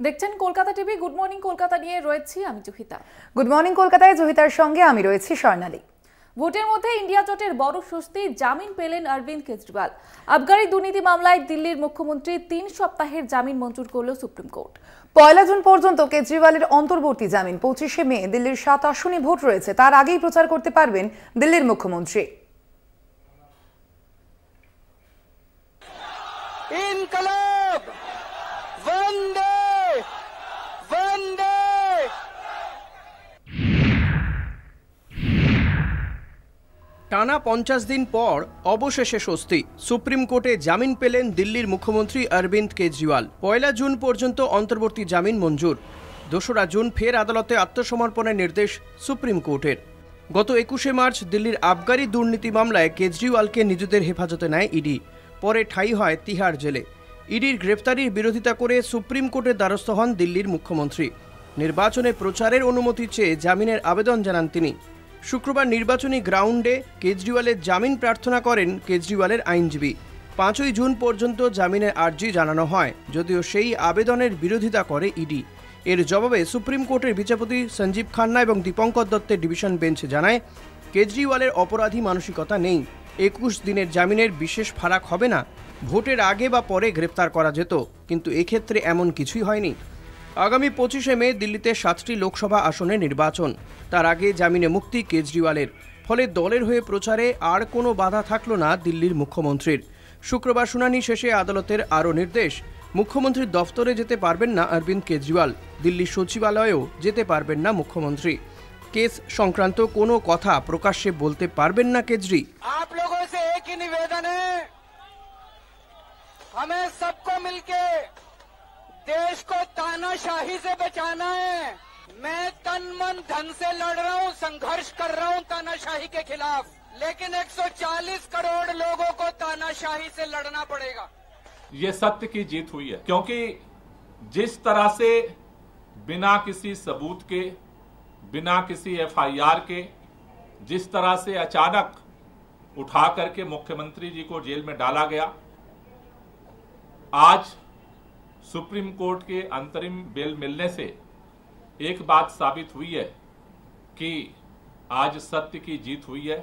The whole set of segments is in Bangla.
দেখছেন Kolkata TV. Good morning Kolkata নিয়ে রয়েছি আমি জুহিতা। গুড মর্নিং কলকাতায় জুহিতার সঙ্গে আমি রয়েছি স্বর্ণালী। ভোটের মধ্যে ইন্ডিয়া জোটের বড় স্বস্তি, জামিন পেলেন অরবিন্দ কেজরিওয়াল। আবগারি দুর্নীতি মামলায় দিল্লির মুখ্যমন্ত্রী 3 সপ্তাহের জামিন মঞ্জুর করল সুপ্রিম কোর্ট। 1 জুন পর্যন্ত কেজরিওয়ালের অন্তর্বর্তী জামিন। 25 মে দিল্লির 7 আসনে ভোট রয়েছে, তার আগেই প্রচার করতে পারবেন দিল্লির মুখ্যমন্ত্রী। ইনকলাব বন্দে বন্দে। টানা 50 দিন পর অবশেষে স্বস্তি। সুপ্রিম কোর্টে জামিন পেলেন দিল্লির মুখ্যমন্ত্রী অরবিন্দ কেজরিওয়াল। 1 জুন পর্যন্ত অন্তর্বর্তী জামিন মঞ্জুর। 2 জুন ফের আদালতে আত্মসমর্পণের নির্দেশ সুপ্রিম কোর্টের। গত 21 মার্চ দিল্লির আবগারি দুর্নীতি মামলায় কেজরিওয়ালকে নিজেদের হেফাজতে নেয় ইডি। পরে ঠাঁই হয় তিহার জেলে। ইডির গ্রেফতারির বিরোধিতা করে সুপ্রিম কোর্টের দ্বারস্থ হন দিল্লির মুখ্যমন্ত্রী। নির্বাচনে প্রচারের অনুমতি চেয়ে জামিনের আবেদন জানান তিনি। শুক্রবার নির্বাচনী গ্রাউন্ডে কেজরিওয়ালের জামিন প্রার্থনা করেন কেজরিওয়ালের আইনজীবী। 5 জুন পর্যন্ত জামিনের আর্জি জানানো হয়, যদিও সেই আবেদনের বিরোধিতা করে ইডি। এর জবাবে সুপ্রিম কোর্টের বিচারপতি সঞ্জীব খান্না এবং দীপঙ্কর দত্তের ডিভিশন বেঞ্চ জানায়, কেজরিওয়ালের অপরাধী মানসিকতা নেই। 21 দিনের জামিনের বিশেষ ফারাক হবে না। ভোটের আগে বা পরে গ্রেপ্তার করা যেত, কিন্তু এক্ষেত্রে এমন কিছুই হয়নি। আগামী 25 মে দিল্লিতে 7টি লোকসভা আসনে নির্বাচন। তার আগে জামিনে মুক্তি কেজরিওয়ালের। ফলে দলের হয়ে প্রচারে আর কোনো বাধা থাকল না দিল্লির মুখ্যমন্ত্রীর। শুক্রবার শুনানি শেষে আদালতের আরও নির্দেশ, মুখ্যমন্ত্রীর দফতরে যেতে পারবেন না অরবিন্দ কেজরিওয়াল। দিল্লির সচিবালয়েও যেতে পারবেন না মুখ্যমন্ত্রী। কেস সংক্রান্ত কোনো কথা প্রকাশ্যে বলতে পারবেন না কেজরি। आप लोगों से एक ही निवेदन है, हमें सबको मिलके देश को तानाशाही से बचाना है। मैं तन मन धन से लड़ रहा हूँ, संघर्ष कर रहा हूँ तानाशाही के खिलाफ, लेकिन 140 करोड़ लोगों को तानाशाही से लड़ना पड़ेगा। ये सत्य की जीत हुई है, क्योंकि जिस तरह से बिना किसी सबूत के, बिना किसी एफआईआर के, जिस तरह से अचानक उठा करके मुख्यमंत्री जी को जेल में डाला गया, आज सुप्रीम कोर्ट के अंतरिम बेल मिलने से एक बात साबित हुई है कि आज सत्य की जीत हुई है।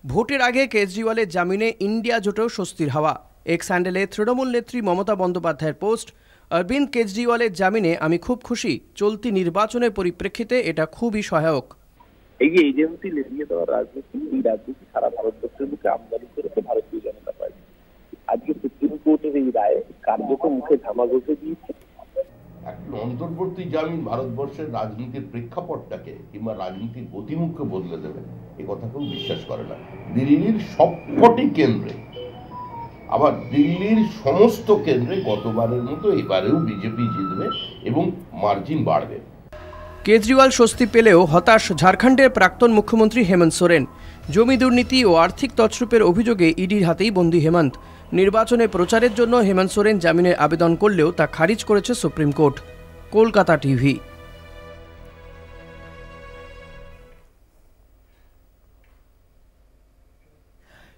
ভোটের আগে কেজরিওয়ালের জামিনে ইন্ডিয়া জোটেও স্বস্তির হাওয়া। এক্স হ্যান্ডেলে তৃণমূল নেত্রী মমতা বন্দ্যোপাধ্যায়ের পোস্ট, অরবিন্দ কেজরিওয়ালের জামিনে আমি খুব খুশি। চলতি নির্বাচনের পরিপ্রেক্ষিতে এটা খুবই সহায়ক। এই যে এজেন্সি লেগিয়ে দেওয়ার রাজনীতি, এই রাজনীতি সারা ভারতবর্ষের বুকে আমদানি করেছে ভারতীয় জনতা পার্টি। আজকে সুপ্রিম কোর্টের এই রায় কার্যত মুখে ধামা ঘষে দিয়েছে। অন্তর্বর্তী জামিন ভারতবর্ষের রাজনীতির প্রেক্ষাপটটাকে কিংবা রাজনীতির গতিমুখকে বদলে দেবে, এ কথা কেউ বিশ্বাস করে না। দিল্লির সবকটি কেন্দ্রে, আবার দিল্লির সমস্ত কেন্দ্রে গতবারের মতো এবারেও বিজেপি জিতবে এবং মার্জিন বাড়বে। কেজরিওয়াল স্বস্তি পেলেও হতাশ ঝাড়খণ্ডের প্রাক্তন মুখ্যমন্ত্রী হেমন্ত সোরেন। জমি দুর্নীতি ও আর্থিক তছরূপের অভিযোগে ইডির হাতেই বন্দী হেমন্ত। নির্বাচনে প্রচারের জন্য হেমন্ত সোরেন জামিনের আবেদন করলেও তা খারিজ করেছে সুপ্রিম কোর্ট। কলকাতা টিভি।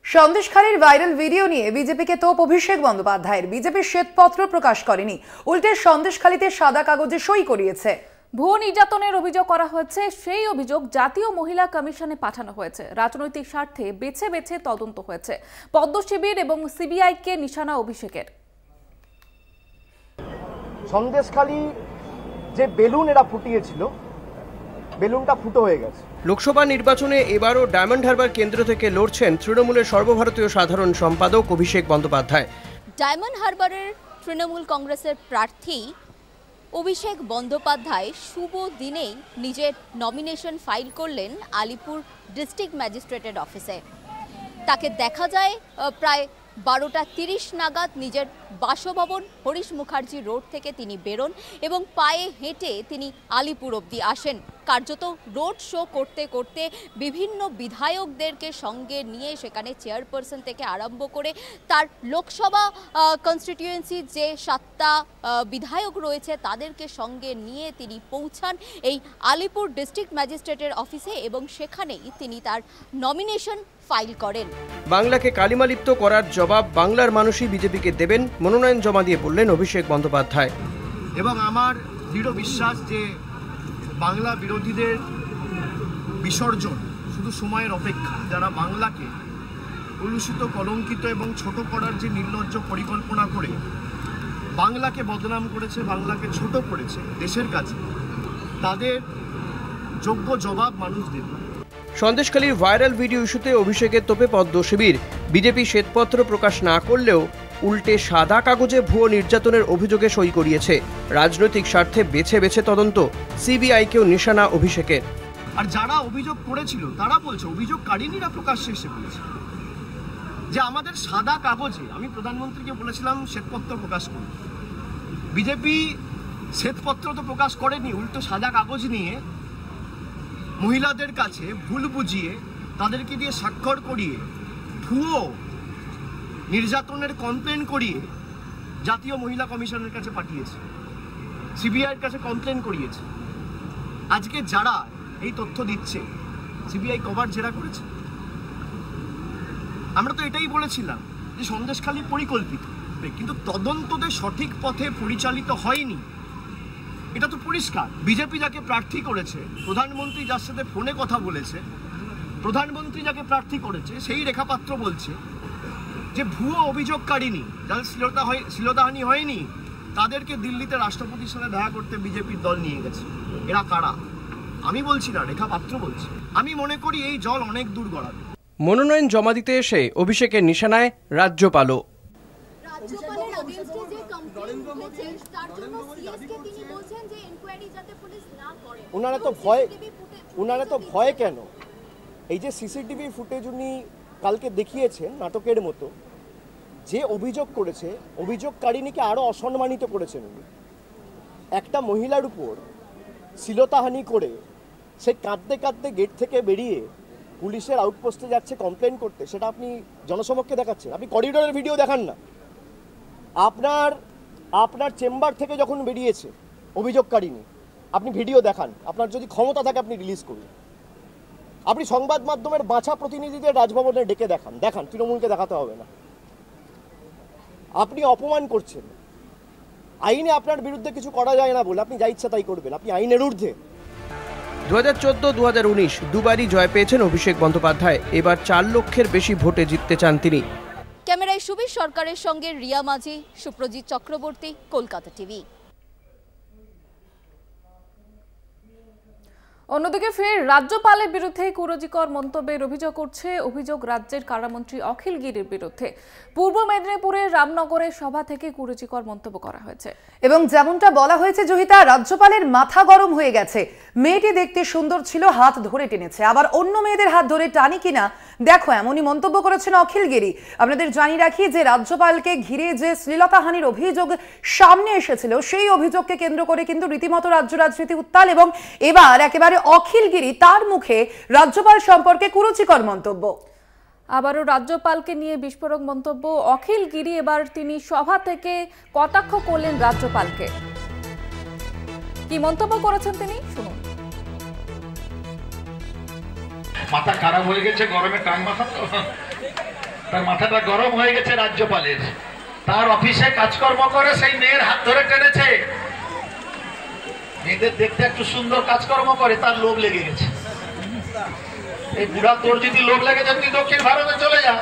সন্দেশখালীর ভাইরাল ভিডিও নিয়ে বিজেপিকে তোপ অভিষেক বন্দ্যোপাধ্যায়ের। বিজেপির শ্বেতপত্র প্রকাশ করেনি, উল্টে সন্দেশখালীতে সাদা কাগজে সই করিয়েছে। ভুয়ো নির্যাতনের অভিযোগ করা হয়েছে, সেই অভিযোগ জাতীয় মহিলা কমিশনে পাঠানো হয়েছে। রাজনৈতিক স্বার্থে বেছে বেছে তদন্ত হয়েছে। পদ্ম শিবির এবং সিবিআইকে নিশানা অভিষেকের। সন্দেশখালী যে বেলুন এরা ফুটিয়েছিল, বেলুনটা ফুটো হয়ে গেছে। লোকসভা নির্বাচনে এবারও ডায়মন্ড হারবার কেন্দ্র থেকে লড়ছেন তৃণমূলের সর্বভারতীয় সাধারণ সম্পাদক অভিষেক বন্দ্যোপাধ্যায়। ডায়মন্ড হারবারের তৃণমূল কংগ্রেসের প্রার্থী অভিষেক বন্দ্যোপাধ্যায় শুভ দিনেই নিজের নমিনেশন ফাইল করলেন আলিপুর ডিস্ট্রিক্ট ম্যাজিস্ট্রেটের অফিসে। তাকে দেখা যায় প্রায় 12:30 নাগাদ নিজের বাসভবন হরিশ মুখার্জি রোড থেকে তিনি বেরোন এবং পায়ে হেঁটে তিনি আলিপুর অবধি আসেন। কার্যত রোড শো করতে করতে বিভিন্ন বিধায়কদেরকে সঙ্গে নিয়ে সেখানে চেয়ারপারসন থেকে আরম্ভ করে তার লোকসভা কনস্টিটিউয়েন্সির যে 7টা বিধায়ক রয়েছে তাদেরকে সঙ্গে নিয়ে তিনি পৌঁছান এই আলিপুর ডিস্ট্রিক্ট ম্যাজিস্ট্রেটের অফিসে এবং সেখানেই তিনি তার নমিনেশন ফাইল করেন। বাংলাকে কালিমালিপ্ত করার জবাব বাংলার মানুষই বিজেপিকে দেবেন, মনোনয়ন জমা দিয়ে বললেন অভিষেক বন্দ্যোপাধ্যায়। এবং আমার দৃঢ় বিশ্বাস যে বাংলা বিরোধীদের বিসর্জন শুধু সময়ের অপেক্ষা। যারা বাংলাকে কলুষিত, কলঙ্কিত এবং ছোট করার যে নির্লজ্জ পরিকল্পনা করে বাংলাকে বদনাম করেছে, বাংলাকে ছোট করেছে দেশের কাছে, তাদের যোগ্য জবাব মানুষ দেবে। সন্দেশখালীর ভাইরাল ভিডিও ইস্যুতে অভিষেকের তোপে পদ্ম শিবির। বিজেপি শ্বেতপত্র প্রকাশ না করলেও উল্টে সাদা কাগজে ভুয়ো নির্যাতনের অভিযোগে সই করিয়েছে। রাজনৈতিক স্বার্থে বেছে বেছে তদন্ত, সিবিআইকেও নিশানা অভিষেকের। আর যারা অভিযোগ করেছিল তারা বলছে, অভিযোগকারিনীরা প্রকাশ্যে এসে বলছে যে আমাদের সাদা কাগজে, আমি প্রধানমন্ত্রীকে বলেছিলাম শ্বেতপত্র প্রকাশ করুন। বিজেপি শ্বেতপত্র তো প্রকাশ করেনি, উল্টো সাদা কাগজ নিয়ে মহিলাদের কাছে ভুল বুঝিয়ে তাদেরকে দিয়ে স্বাক্ষর করিয়ে ভুয়ো নির্যাতনের কমপ্লেন করিয়ে জাতীয় মহিলা কমিশনের কাছে পাঠিয়েছে, সিবিআইয়ের কাছে কমপ্লেন করিয়েছে। আজকে যারা এই তথ্য দিচ্ছে, সিবিআই কবার জেরা করেছে? আমরা তো এটাই বলেছিলাম যে সন্দেশখালী পরিকল্পিত, কিন্তু তদন্ততে সঠিক পথে পরিচালিত হয়নি, এটা তো পরিষ্কার। বিজেপি যাকে প্রার্থী করেছে, প্রধানমন্ত্রী যার সাথে ফোনে কথা বলেছে, প্রধানমন্ত্রী যাকে প্রার্থী করেছে, সেই রেখাপাত্র বলছে যে ভুয়ো অভিযোগকারিনী, যাদের শ্লীলতাহানি হয়নি, তাদেরকে দিল্লিতে রাষ্ট্রপতির সাথে দেখা করতে বিজেপির দল নিয়ে গেছে। এরা কারা? আমি বলছি না, রেখাপাত্র বলছে। আমি মনে করি এই জল অনেক দূর গড়াবে। মনোনয়ন জমা দিতে এসে অভিষেকের নিশানায় রাজ্যপালও। ওনারা তো ভয় কেন? এই যে সিসিটিভি ফুটেজ উনি কালকে দেখিয়েছেন নাটকের মতো, যে অভিযোগ করেছে, অভিযোগকারিনীকে আরো অসম্মানিত করেছেন উনি। একটা মহিলার উপর শ্লীলতাহানি করে সে কাঁদতে কাঁদতে গেট থেকে বেরিয়ে পুলিশের আউটপোস্টে যাচ্ছে কমপ্লেন করতে, সেটা আপনি জনসমক্ষে দেখাচ্ছেন। আপনি করিডোরের ভিডিও দেখান না। আপনার চেম্বার থেকে যখন বেরিয়েছে অভিযোগকারিনী, আপনি ভিডিও দেখান। আপনার যদি ক্ষমতা থাকে আপনি রিলিজ করুন। আপনি সংবাদ মাধ্যমের বাছা প্রতিনিধিদের রাজভবনে ডেকে দেখান, তৃণমূলকে দেখাতে হবে না। আপনি অপমান করছেন। আইনে আপনার বিরুদ্ধে কিছু করা যায় না বলে আপনি যা ইচ্ছা তাই করবেন, আপনি আইনের ঊর্ধ্বে। 2014-2019 দুবারই জয় পেয়েছেন অভিষেক বন্দ্যোপাধ্যায়। এবার 4 লক্ষের বেশি ভোটে জিততে চান তিনি। ক্যামেরায় সুবীর সরকারের সঙ্গে রিয়া মাঝি, সুপ্রজিৎ চক্রবর্তী, কলকাতা টিভি। অন্যদিকে ফের রাজ্যপালের বিরুদ্ধে কুরুচিকর মন্তব্যের অভিযোগ রাজ্যের কারামন্ত্রী অখিল গিরির বিরুদ্ধে। পূর্ব মেদিনীপুরের রামনগরের সভা থেকে কুরুচিকর মন্তব্য করা হয়েছে এবং যেমনটা বলা হয়েছে জহিতা, রাজ্যপালের মাথা গরম হয়ে গেছে। মেয়েটি দেখতে সুন্দর ছিল, হাত ধরে টেনেছে, আবার অন্য মেয়েদের হাত ধরে টানি কিনা দেখো, এমনই মন্তব্য করেছেন অখিল গিরি। আপনাদের জানিয়ে রাখি যে রাজ্যপালকে ঘিরে যে শ্লীলতাহানির অভিযোগ সামনে এসেছিল, সেই অভিযোগকে কেন্দ্র করে কিন্তু রীতিমতো রাজ্য রাজনীতি উত্তাল, এবং এবার একেবারে অখিল গিরি তার মুখে রাজ্যপাল সম্পর্কে কুরুচিকর মন্তব্য। আবারও রাজ্যপালকে নিয়ে বিস্ফোরক মন্তব্য অখিল গিরি। এবার তিনি সভা থেকে কটাক্ষ করলেন রাজ্যপালকে। কি মন্তব্য করেছেন তিনি শুনুন। মাথা খারাপ হয়ে গেছে, গরমে টান মাথা, তার মাথাটা গরম হয়ে গেছে রাজ্যপালের। তার অফিসে কাজকর্ম করে সেই মেয়ের হাত ধরে টেনেছে। মেয়েদের দেখতে একটু সুন্দর কাজকর্ম করে, তার লোভ লেগে গেছে। এই বুড়া, তোর যদি লোভ লেগে যায় তুই দক্ষিণ ভারতে চলে যা,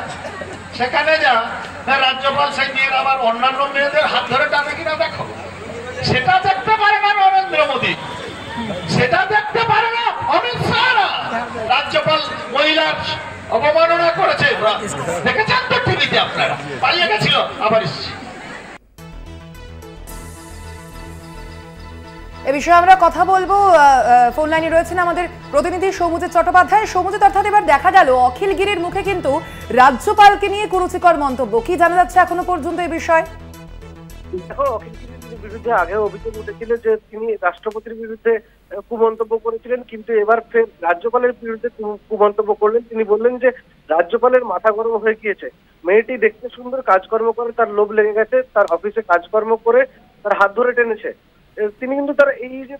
সেখানে যা। রাজ্যপাল সেই মেয়ের আবার অন্যান্য মেয়েদের হাত ধরে টানে কিনা দেখো। সেটা দেখতে পারে না নরেন্দ্র মোদী, সেটা দেখতে পারে না অমিত শাহ। রাজ্যপাল মহিলার অবমাননা করেছে, দেখেছেন তো টিভিতে আপনারা। পালিয়ে গেছিল, আবার এসেছে। এ বিষয়ে আমরা কথা বলবো। ফোন লাইনে রয়েছেন আমাদের প্রতিনিধি সৌমজিৎ চট্টোপাধ্যায়। সৌমজিৎ, অর্থাৎ এবার দেখা গেল অখিল গিরির মুখে কিন্তু রাজ্যপালকে নিয়ে কুরুচিকর মন্তব্য। কি জানা যাচ্ছে এখনো পর্যন্ত এই বিষয়ে? দেখো, অখিল গিরির বিরুদ্ধে আগেও অভিযোগ উঠেছিল যে তিনি রাষ্ট্রপতির বিরুদ্ধে কুমন্তব্য করেছিলেন, কিন্তু এবার ফের রাজ্যপালের বিরুদ্ধে কুমন্তব্য করলেন। তিনি বললেন যে রাজ্যপালের মাথা গরম হয়ে গিয়েছে, মেয়েটি দেখতে সুন্দর, কাজকর্ম করে, তার লোভ লেগে গেছে, তার অফিসে কাজকর্ম করে তার হাত ধরে টেনেছে। তিনি কিন্তু তার এই যে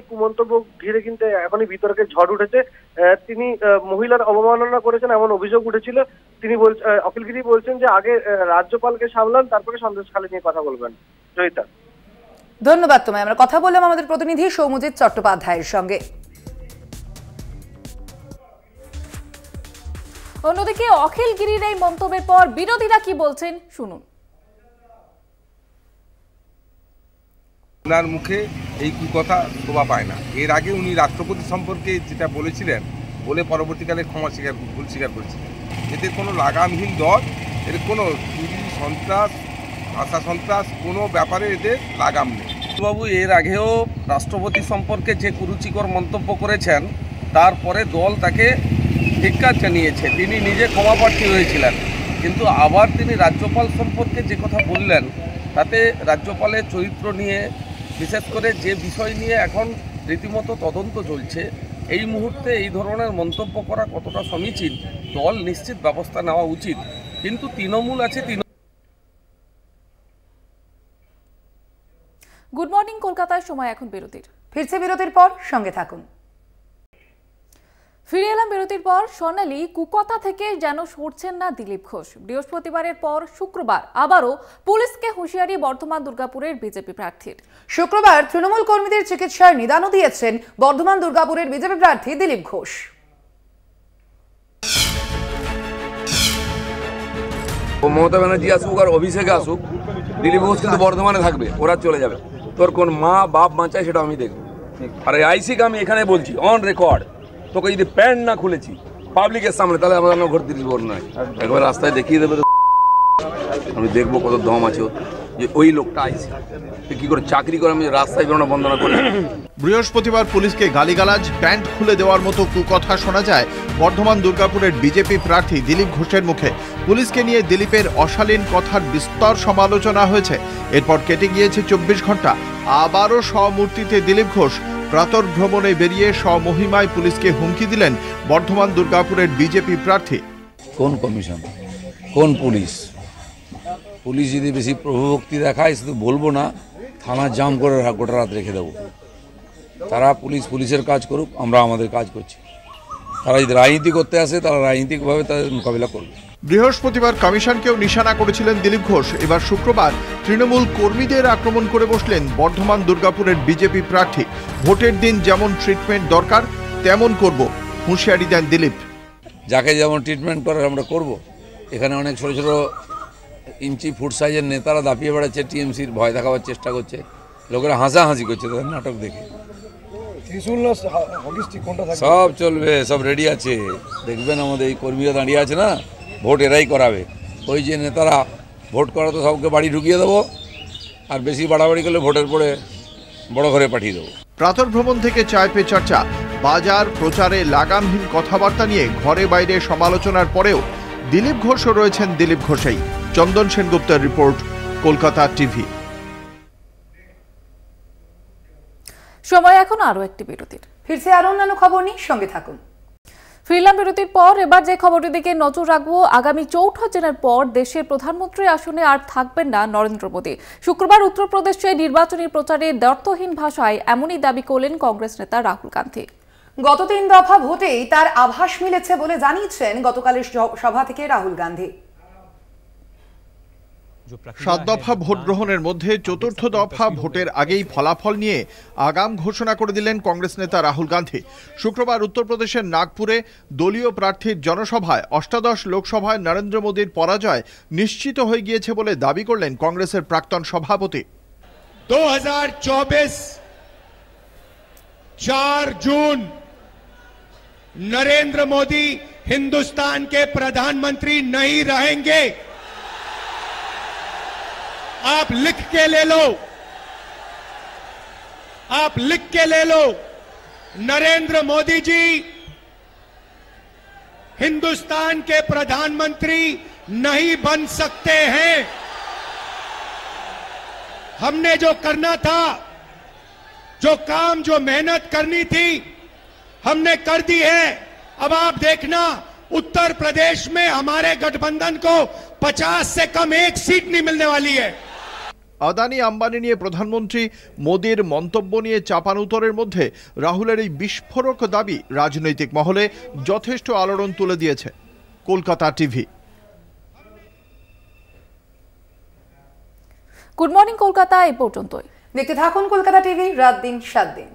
কুমন্তব্য ঘিরে কিন্তু এখনই বিতর্কে ঝড় উঠেছে। তিনি মহিলার অবমাননা করেছেন এমন অভিযোগ উঠেছিল। তিনি অখিল গিরি বলছেন যে আগে রাজ্যপালকে সামলান, তারপরে সন্দেশখালী নিয়ে কথা বলবেন। জয়িতা। ধন্যবাদ তোমায়। আমরা কথা বললাম আমাদের প্রতিনিধি সৌমজিৎ চট্টোপাধ্যায়ের সঙ্গে। অন্যদিকে অখিল গিরির এই মন্তব্যের পর বিরোধীরা কি বলছেন শুনুন। ওনার মুখে এই কথা শোভা পায় না। এর আগে উনি রাষ্ট্রপতি সম্পর্কে যেটা বলেছিলেন, বলে পরবর্তীকালে ভুল স্বীকার করেছিলেন। এদের কোনো লাগামহীন দল, এর কোনো চুরি, সন্ত্রাস, ভাষা সন্ত্রাস কোনো ব্যাপারে এদের লাগাম নেই। বাবু এর আগেও রাষ্ট্রপতি সম্পর্কে যে কুরুচিকর মন্তব্য করেছেন, তারপরে দল তাকে ধিক্কার জানিয়েছে। তিনি নিজে ক্ষমাপ্রার্থী হয়েছিলেন, কিন্তু আবার তিনি রাজ্যপাল সম্পর্কে যে কথা বললেন, তাতে রাজ্যপালের চরিত্র নিয়ে, বিশেষ করে যে বিষয় নিয়ে এখন রীতিমতো তদন্ত চলছে, এই মুহূর্তে এই ধরনের মন্তব্য করা কতটা সমীচীন, দল নিশ্চিত ব্যবস্থা নেওয়া উচিত। কিন্তু তৃণমূল আছে। গুড মর্নিং কলকাতায় সময় এখন বিরতির। ফিরছে বিরতির পর, সঙ্গে থাকুন। ফিরে এলাম বিরতির পর। সোনালী, কুকথা থেকে যেন সরছেন না দিলীপ ঘোষ। বৃহস্পতিবারের পর শুক্রবার আবারও পুলিশকে হুঁশিয়ারি বর্ধমান দুর্গাপুরের বিজেপি প্রার্থীর। শুক্রবার তৃণমূল কর্মীদের চিকিৎসার নিদানও দিয়েছেন বর্ধমান দুর্গাপুরের বিজেপি প্রার্থী দিলীপ ঘোষ। মমতা ব্যানার্জি আসুক আর অভিষেকে আসুক, দিলীপ ঘোষ কিন্তু বর্ধমানে থাকবে, ওরা চলে যাবে। তোর কোন মা বাপ বাঁচায় সেটা আমি দেখব। আর এই আইসিকে আমি এখানে বলছি অন রেকর্ড, তোকে যদি প্যান্ট না খুলেছি পাবলিকের সামনে, তাহলে আমার ঘর 30 বড় নয়, একবার রাস্তায় দেখিয়ে দেবে। আমি দেখবো কত দম আছে যে ওই লোকটা আইসি কি করে চাকরি করে আমি রাস্তায় বেরোনো বন্ধ না করি। বৃহস্পতিবার পুলিশকে গালিগালাজ, প্যান্ট খুলে দেওয়ার মতো কুকথা শোনা যায় বর্ধমান দুর্গাপুরের বিজেপি প্রার্থী দিলীপ ঘোষের মুখে। পুলিশকে নিয়ে দিলীপের অশালীন কথার বিস্তর সমালোচনা হয়েছে। এরপর কেটে গিয়েছে 24 ঘন্টা। আবারও স্বমূর্তিতে দিলীপ ঘোষ প্রাতর ভ্রমণে বেরিয়ে স্বমহিমায় পুলিশকে হুমকি দিলেন বর্ধমান দুর্গাপুরের বিজেপি প্রার্থী। কোন কমিশন, কোন পুলিশ? পুলিশ যদি বেশি প্রভুভক্তি দেখায়, শুধু বলবো না, থানা জাম করে গোটা রাত রেখে দেবো। তারা পুলিশের কাজ করুক, আমরা আমাদের কাজ করছি। তারা যদি রাজনীতি করতে আসে, তারা রাজনীতিকভাবে তাদের মোকাবিলা করবে। বৃহস্পতিবার কমিশনকেও নিশানা করেছিলেন দিলীপ ঘোষ। এবার শুক্রবার তৃণমূল কর্মীদের আক্রমণ করে বসলেন বর্ধমান দুর্গাপুরের বিজেপি প্রার্থী। ভোটের দিন যেমন ট্রিটমেন্ট দরকার তেমন করব, হুঁশিয়ারি দেন দিলীপ। যাকে যেমন ট্রিটমেন্ট করার আমরা করব। এখানে অনেক ছোট ছোট ইঞ্চি ফুট সাইজের নেতারা দাপিয়ে বেড়াচ্ছে, টিএমসির ভয় দেখাবার চেষ্টা করছে, লোকেরা হাসাহাসি করছে তাদের নাটক দেখে। সব চলবে, সব রেডি আছে। দেখবেন আমাদের এই কর্মীরা দাঁড়িয়ে আছে না, ভোট এরাই করাবে। ওই যে নেতারা ভোট করা তো সবকে বাড়ি ঢুকিয়ে দেবো, আর বেশি বাড়াবাড়ি করলে ভোটের পরে বড় ঘরে পাঠিয়ে দেবো। প্রাতর ভ্রমণ থেকে চায় পে চর্চা, বাজার প্রচারে লাগামহীন কথাবার্তা নিয়ে ঘরে বাইরে সমালোচনার পরেও দিলীপ ঘোষও রয়েছেন দিলীপ ঘোষেই। চন্দন সেনগুপ্তের রিপোর্ট, কলকাতা টিভি। সময় এখন আরো একটি বিরতির। ফিরছে আরো অন্যান্য খবর নিয়ে, সঙ্গে থাকুন। ফিরলাম বিরতির পর। এবার যে খবরটির দিকে নজর রাখবো, আগামী 4 জুনের পর দেশের প্রধানমন্ত্রী আসনে আর থাকবেন না নরেন্দ্র মোদী। শুক্রবার উত্তরপ্রদেশে নির্বাচনী প্রচারে দ্ব্যর্থহীন ভাষায় এমনই দাবি করলেন কংগ্রেস নেতা রাহুল গান্ধী। গত 3 দফা ভোটেই তার আভাস মিলেছে বলে জানিয়েছেন গতকালের সভা থেকে রাহুল গান্ধী। 7 দফা ভোট গ্রহণের মধ্যে 4র্থ দফা ভোটের আগেই ফলাফল নিয়ে আগাম ঘোষণা করে দিলেন কংগ্রেস নেতা রাহুল গান্ধী। শুক্রবার উত্তরপ্রদেশের নাগপুরে দলীয় প্রার্থীর জনসভায় অষ্টাদশ লোকসভায় নরেন্দ্র মোদীর পরাজয় নিশ্চিত হয়ে গিয়েছে বলে দাবি করলেন কংগ্রেসের প্রাক্তন সভাপতি। 2024 4 जून नरेंद्र मोदी हिंदुस्तान के प्रधानमंत्री नहीं रहेंगे। आप लिख के ले लो, आप लिख के ले लो, नरेंद्र मोदी जी हिंदुस्तान के प्रधानमंत्री नहीं बन सकते हैं। हमने जो करना था, जो काम, जो मेहनत करनी थी, हमने कर दी है। अब आप देखना, उत्तर प्रदेश में हमारे गठबंधन को 50 से कम 1 सीट नहीं मिलने वाली है। আদানি আম্বানি নিয়ে প্রধানমন্ত্রী মোদীর মন্তব্য নিয়ে চাপানুতরের মধ্যে রাহুলের এই বিস্ফোরক দাবি রাজনৈতিক মহলে যথেষ্ট আলোড়ন তুলে দিয়েছে। Kolkata TV. Good morning Kolkata এই পর্যন্তই। দেখতে থাকুন কলকাতা টিভি, রাত দিন 7 দিন।